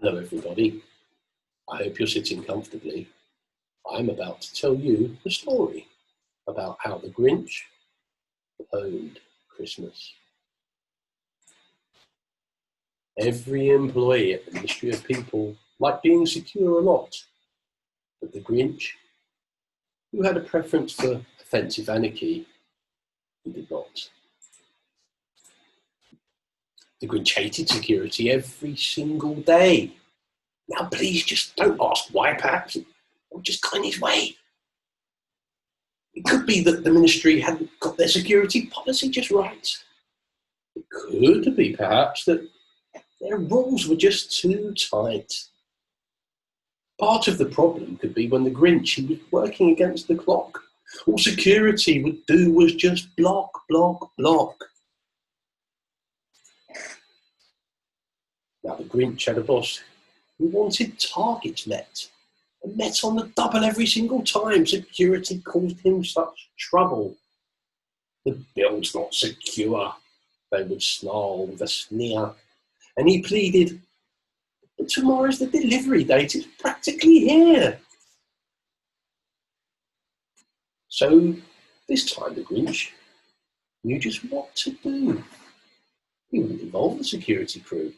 Hello everybody, I hope you're sitting comfortably. I'm about to tell you the story about how the Grinch owned Christmas. Every employee at the Ministry of People liked being secure a lot, but the Grinch, who had a preference for offensive anarchy, he did not. The Grinch hated security every single day. Now please just don't ask why, perhaps, or just go in his way. It could be that the ministry hadn't got their security policy just right. It could be, perhaps, that their rules were just too tight. Part of the problem could be when the Grinch, he was working against the clock. All security would do was just block, block, block. Now the Grinch had a boss who wanted targets met, and met on the double every single time security caused him such trouble. The build's not secure, they would snarl with a sneer, and he pleaded, but tomorrow's the delivery date, it's practically here. So this time the Grinch knew just what to do. He wouldn't involve the security crew.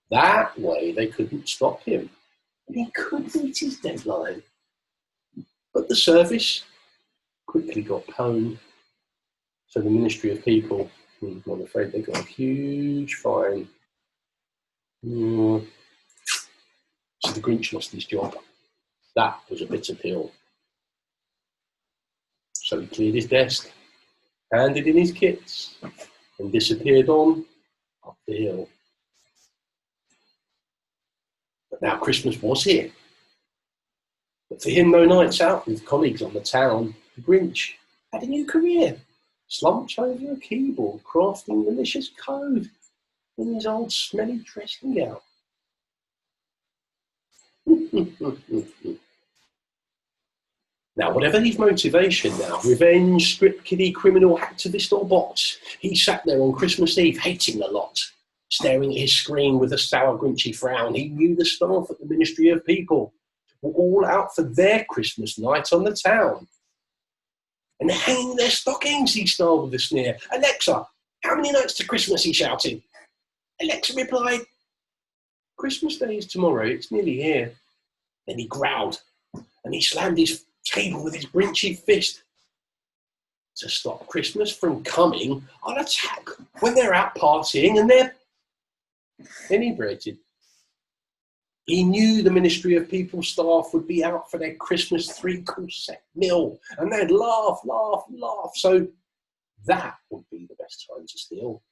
That way they couldn't stop him, and he could meet his deadline. But the service quickly got pwned, so the Ministry of People, I'm afraid they got a huge fine. So the Grinch lost his job. That was a bitter pill. So he cleared his desk, handed in his kits, and disappeared on up the hill. But now Christmas was here. But for him, no nights out with colleagues on the town. The Grinch had a new career, slumped over a keyboard, crafting malicious code in his old smelly dressing gown. Now, whatever his motivation now, revenge, script kiddie, criminal, activist or bot, he sat there on Christmas Eve hating a lot, staring at his screen with a sour, grinchy frown. He knew the staff at the Ministry of People were all out for their Christmas night on the town. And they're hanging their stockings, he snarled with a sneer. Alexa, how many nights to Christmas, he shouted. Alexa replied, Christmas Day is tomorrow, it's nearly here. Then he growled, and he slammed his table with his grinchy fist. To stop Christmas from coming, I'll attack when they're out partying and they're inebriated. He knew the Ministry of People staff would be out for their Christmas three-course set meal, and they'd laugh, laugh, laugh. So that would be the best time to steal.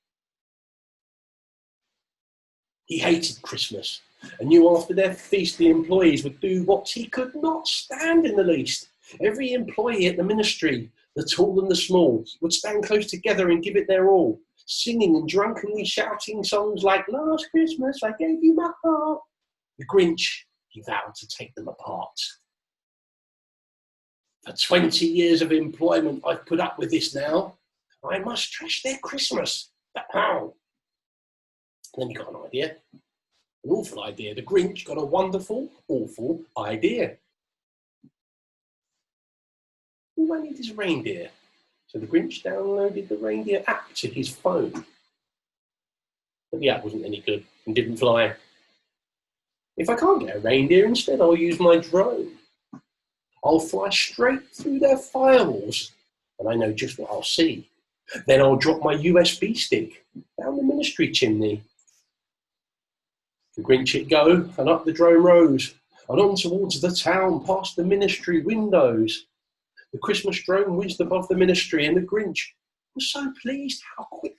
He hated Christmas and knew after their feast the employees would do what he could not stand in the least. Every employee at the ministry, the tall and the small, would stand close together and give it their all, singing and drunkenly shouting songs like Last Christmas I Gave You My Heart. The Grinch, he vowed to take them apart. For 20 years of employment, I've put up with this now. I must trash their Christmas. But how? Then he got an idea. An awful idea. The Grinch got a wonderful, awful idea. All I need is a reindeer. So the Grinch downloaded the reindeer app to his phone. But the app wasn't any good and didn't fly. If I can't get a reindeer, instead I'll use my drone. I'll fly straight through their firewalls, and I know just what I'll see. Then I'll drop my USB stick down the ministry chimney. The Grinch hit go, and up the drone rose, and on towards the town, past the ministry windows. The Christmas drone whizzed above the ministry, and the Grinch was so pleased how quick.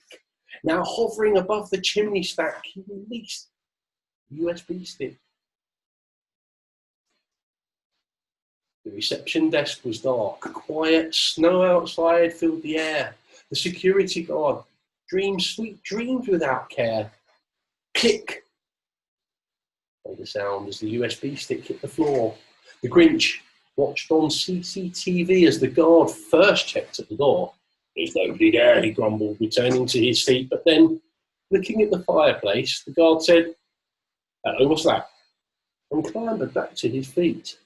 Now hovering above the chimney stack, he released the USB stick. The reception desk was dark, quiet, snow outside filled the air. The security guard dreamed sweet dreams without care. Click! Made a sound as the USB stick hit the floor. The Grinch watched on CCTV as the guard first checked at the door. There's nobody there, he grumbled, returning to his seat. But then, looking at the fireplace, the guard said, Hello, what's that? And clambered back to his feet.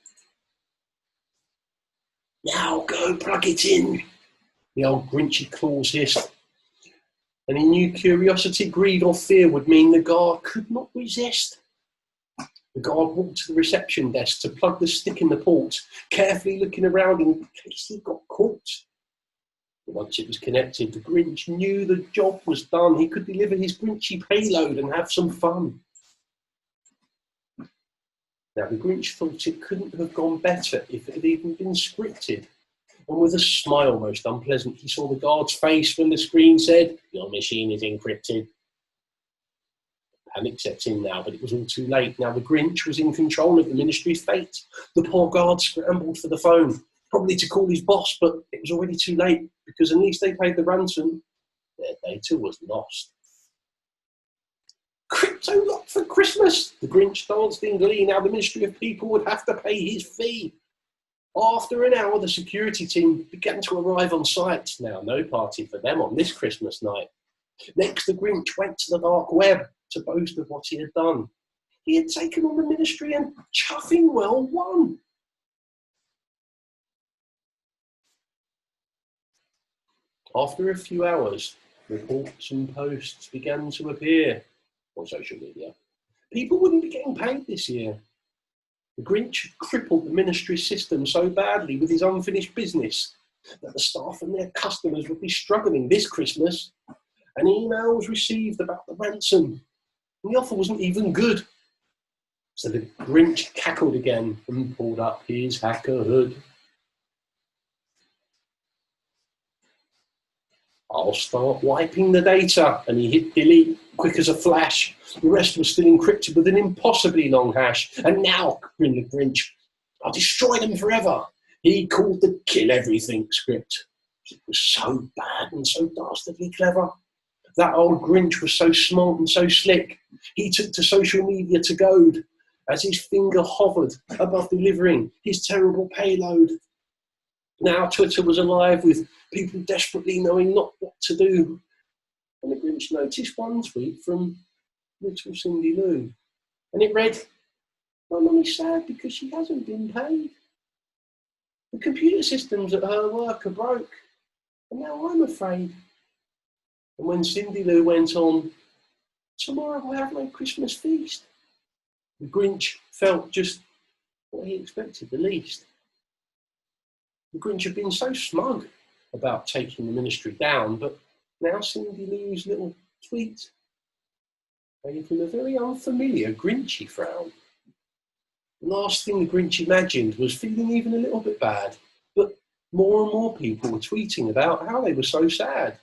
Now go plug it in, the old Grinchy claws hissed. And he knew curiosity, greed or fear would mean the guard could not resist. The guard walked to the reception desk to plug the stick in the port, carefully looking around in case he got caught. But once it was connected, the Grinch knew the job was done. He could deliver his Grinchy payload and have some fun. Now, the Grinch thought it couldn't have gone better if it had even been scripted. And with a smile most unpleasant, he saw the guard's face when the screen said, "Your machine is encrypted." Panic set in now, but it was all too late. Now the Grinch was in control of the ministry's fate. The poor guard scrambled for the phone, probably to call his boss, but it was already too late, because unless they paid the ransom, their data was lost. Crypto locked for Christmas! The Grinch danced in glee. Now the Ministry of People would have to pay his fee. After an hour, the security team began to arrive on site. Now, no party for them on this Christmas night. Next, the Grinch went to the dark web to boast of what he had done. He had taken on the ministry and chuffing well won. After a few hours, reports and posts began to appear on social media. People wouldn't be getting paid this year. The Grinch had crippled the ministry system so badly with his unfinished business that the staff and their customers would be struggling this Christmas. And emails received about the ransom. And the offer wasn't even good. So the Grinch cackled again and pulled up his hacker hood. "I'll start wiping the data," and he hit delete quick as a flash. The rest was still encrypted with an impossibly long hash. "And now," grinned the Grinch, "I'll destroy them forever." He called the kill everything script. It was so bad and so dastardly clever. That old Grinch was so smart and so slick. He took to social media to goad as his finger hovered above delivering his terrible payload. Now Twitter was alive with people desperately knowing not what to do. And the Grinch noticed one tweet from little Cindy Lou. And it read, "My mummy's sad because she hasn't been paid. The computer systems at her work are broke. And now I'm afraid." And when Cindy Lou went on, "Tomorrow we'll have no Christmas feast," the Grinch felt just what he expected the least. The Grinch had been so smug about taking the ministry down, but now Cindy Lou's little tweet gave him a very unfamiliar Grinchy frown. The last thing the Grinch imagined was feeling even a little bit bad, but more and more people were tweeting about how they were so sad.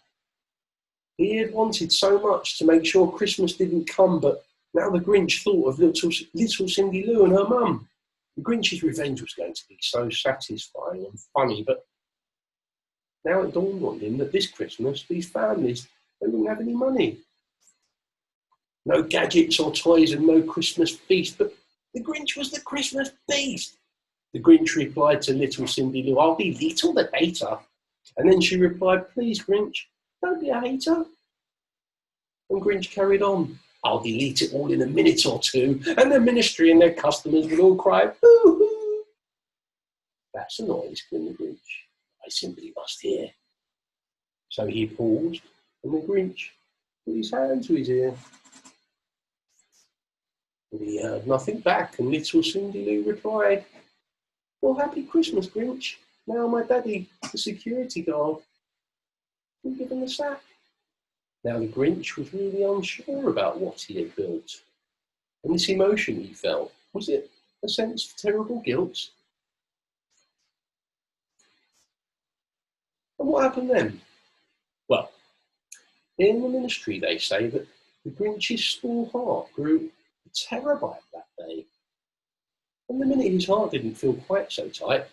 He had wanted so much to make sure Christmas didn't come, but now the Grinch thought of little Cindy Lou and her mum. The Grinch's revenge was going to be so satisfying and funny, but now it dawned on him that this Christmas, these families, they wouldn't have any money. No gadgets or toys and no Christmas feast, but the Grinch was the Christmas beast. The Grinch replied to little Cindy Lou, "I'll delete all the data." And then she replied, "Please, Grinch, don't be a hater." And Grinch carried on, "I'll delete it all in a minute or two, and the ministry and their customers will all cry, boo hoo." "That's a noise," grinned the Grinch, "I simply must hear." So he paused, and the Grinch put his hand to his ear. But he heard nothing back, and little Cindy Lou replied, "Well, happy Christmas, Grinch. Now my daddy, the security guard, will give him a sack." Now the Grinch was really unsure about what he had built. And this emotion he felt, was it a sense of terrible guilt? And what happened then? Well, in the ministry they say that the Grinch's small heart grew a terabyte that day. And the minute his heart didn't feel quite so tight,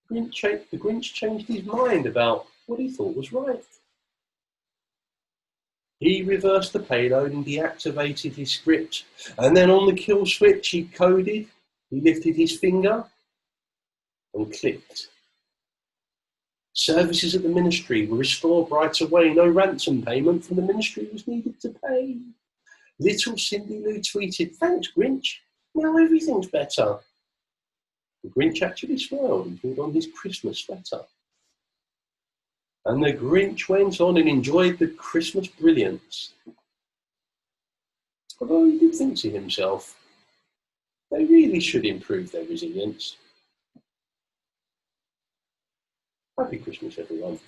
the Grinch changed his mind about what he thought was right. He reversed the payload and deactivated his script. And then on the kill switch he coded, he lifted his finger and clicked. Services at the ministry were restored right away. No ransom payment from the ministry was needed to pay. Little Cindy Lou tweeted, "Thanks, Grinch. Now everything's better." The Grinch actually smiled and put on his Christmas sweater. And the Grinch went on and enjoyed the Christmas brilliance. Although he did think to himself, they really should improve their resilience. Happy Christmas, everyone.